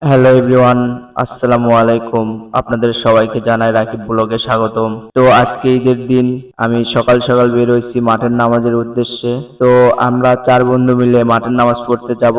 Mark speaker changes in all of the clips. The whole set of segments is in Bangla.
Speaker 1: হ্যালো এভরিওয়ান, আসসালামু আলাইকুম। আপনাদের সবাইকে জানাই রাকিব ব্লগে স্বাগতম। তো আজকে ঈদের দিন আমি সকাল সকাল বের হয়েছি মাঠের নামাজের উদ্দেশ্যে। তো আমরা 4 বন্ধু মিলে মাঠের নামাজ পড়তে যাব,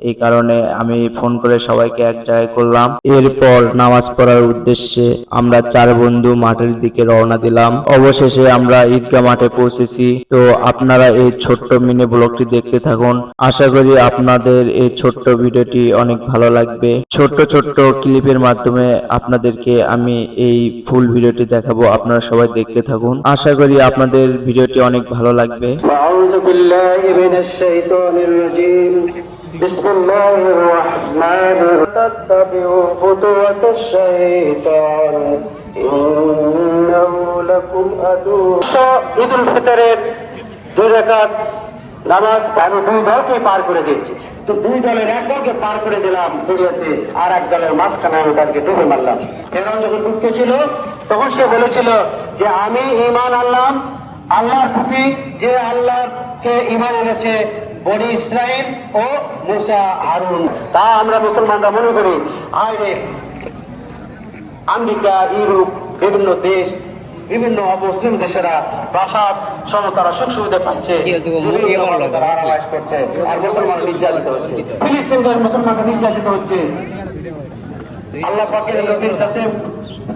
Speaker 1: এই কারণে আমি ফোন করে সবাইকে এক জায়গায় করলাম। এরপর নামাজ পড়ার উদ্দেশ্যে আমরা 4 বন্ধু মাঠের দিকে রওনা দিলাম। অবশেষে আমরা ঈদগাহ মাঠে পৌঁছেছি। তো আপনারা এই ছোট্ট মিনি ব্লগটি দেখতে থাকুন। আশা করি আপনাদের এই ছোট্ট ভিডিওটি অনেক ভালো লাগবে। ছোট্ট ছোট্ট ক্লিপের মাধ্যমে আপনাদেরকে আমি এই ফুল ভিডিওটি দেখাবো, আপনারা সবাই দেখতে থাকুন। আশা করি আপনাদের ভিডিওটি অনেক ভালো লাগবে।
Speaker 2: أعوذ بالله من الشيطان الرجيم بسم الله الرحمن الرحيم تتبعوا خطوات الشيطان إنه لكم عدو ঈদ উল ফিতরের 2 রাকাত নামাজ আমি 2 দলকে পার করে দিচ্ছি। তো 2 দলের এক দলকে পার করে দিলাম দুনিয়াতে, আর এক দলের মাঝখানে আমি তাদেরকে ডুবে মারলাম। ফেরাউন যখন ঢুকতেছিল তখন সে বলেছিল যে আমি ঈমান আনলাম আল্লাহর প্রতি, যে আল্লাহকে ঈমান এনেছে বনি ইসরাইল ও মুসা হারুন। তা আমরা মুসলমানরা মনে করি আইরে আমেরিকা, ইউরোপ, বিভিন্ন দেশ, বিভিন্ন অমুসলিম দেশেরা প্রাসাদ সহ তারা সুখ সুবিধা পাচ্ছে, তারা আরামাইশ করছে, আর মুসলমান নির্যাতিত হচ্ছে। ফিলিস্তিনের মুসলমানরা নির্যাতিত হচ্ছে। আল্লাহ পাকের নবীর কাছে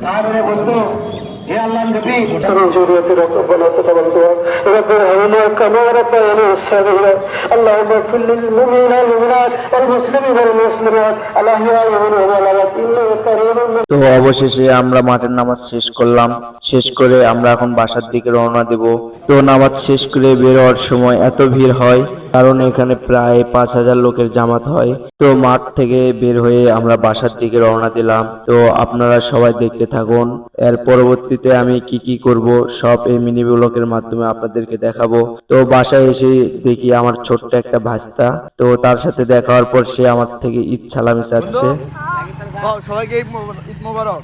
Speaker 2: সাহাবীরা বলতো, হে আল্লাহর নবী, জরুরতে রব্বানা তাকাব্বাল দুআ রব্বানা কামা রাব্বায়ানা সাগীরা আল্লাহুম্মা ইগফির লিল মুমিনিনা ওয়াল মুমিনাত ওয়াল মুসলিমিনা ওয়াল মুসলিমাত আল আহইয়াই মিনহুম ওয়াল আমওয়াত ইন্নাকা কারীমুন।
Speaker 1: তো অবশেষে আমরা মাঠের নামাজ শেষ করলাম। শেষ করে আমরা এখন বাসার দিকে রওনা দেব। তো নামাজ শেষ করে বের হওয়ার সময় এত ভিড় হয়, কারণ এখানে প্রায় 5,000 লোকের জামাত হয়। তো মাঠ থেকে বের হয়ে আমরা বাসার দিকে রওনা দিলাম। তো আপনারা সবাই দেখতে থাকুন। এর পরবর্তীতে আমি কি কি করব সব এই মিনি ব্লগের মাধ্যমে আপনাদেরকে দেখাবো। তো বাসায় এসে দেখি আমার ছোট্ট একটা ভাস্তা, তো তার সাথে দেখা হওয়ার পর সে আমার থেকে ঈদ সালামি চাচ্ছে।
Speaker 3: সবাইকে ঈদ মোবারক।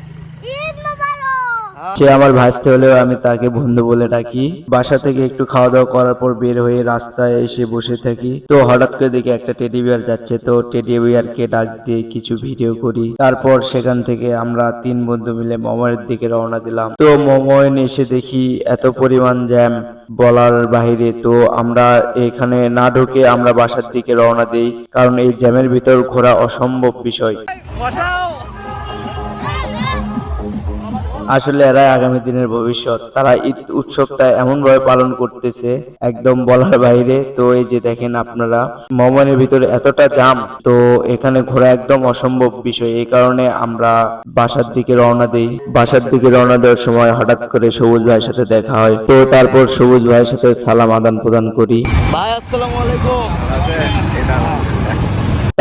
Speaker 1: সে আমার ভাসতে হলেও আমি তাকে বন্ধু বলে ডাকি। বাসা থেকে একটু খাওয়া দাওয়া করার পর বের হয়ে রাস্তায় এসে বসে থাকি। তো হঠাৎ করে দেখি একটা টেডি বিয়ার যাচ্ছে, তো টেডি বিয়ারকে ডাক দিয়ে কিছু ভিডিও করি। তারপর সেখান থেকে আমরা 3 বন্ধু মিলে মময়ের দিকে রওনা দিলাম। তো মময়েন এসে দেখি এত পরিমাণ জ্যাম বলার বাহিরে। তো আমরা এখানে না ঢুকে আমরা বাসার দিকে রওনা দিই, কারণ এই জ্যামের ভিতর ঘোরা অসম্ভব বিষয়। আসলে এরা আগামী দিনের ভবিষ্যৎ। তারা ঈদ উৎসবটা এমন ভাবে পালন করতেছে একদম বলার বাইরে। তো এই যে দেখেন আপনারা, মমনের ভিতরে এতটা জাম, তো এখানে ঘোরা একদম অসম্ভব বিষয়। এই কারণে আমরা বাসার দিকে রওনা দেই। বাসার দিকে রওনা দেওয়ার সময় হঠাৎ করে সবুজ ভাইয়ের সাথে দেখা হয়। তো তারপর সবুজ ভাইয়ের সাথে সালাম আদান প্রদান করি।
Speaker 3: ভাই আসসালামু আলাইকুম।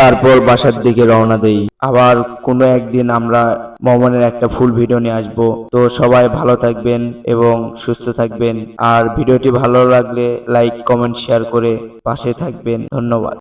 Speaker 1: তারপর বাসার দিকে রওনা দেই। আবার কোনো একদিন আমরা মমনের একটা ফুল ভিডিও নিয়ে আসবো। তো সবাই ভালো থাকবেন এবং সুস্থ থাকবেন। আর ভিডিওটি ভালো লাগলে লাইক, কমেন্ট, শেয়ার করে পাশে থাকবেন। ধন্যবাদ।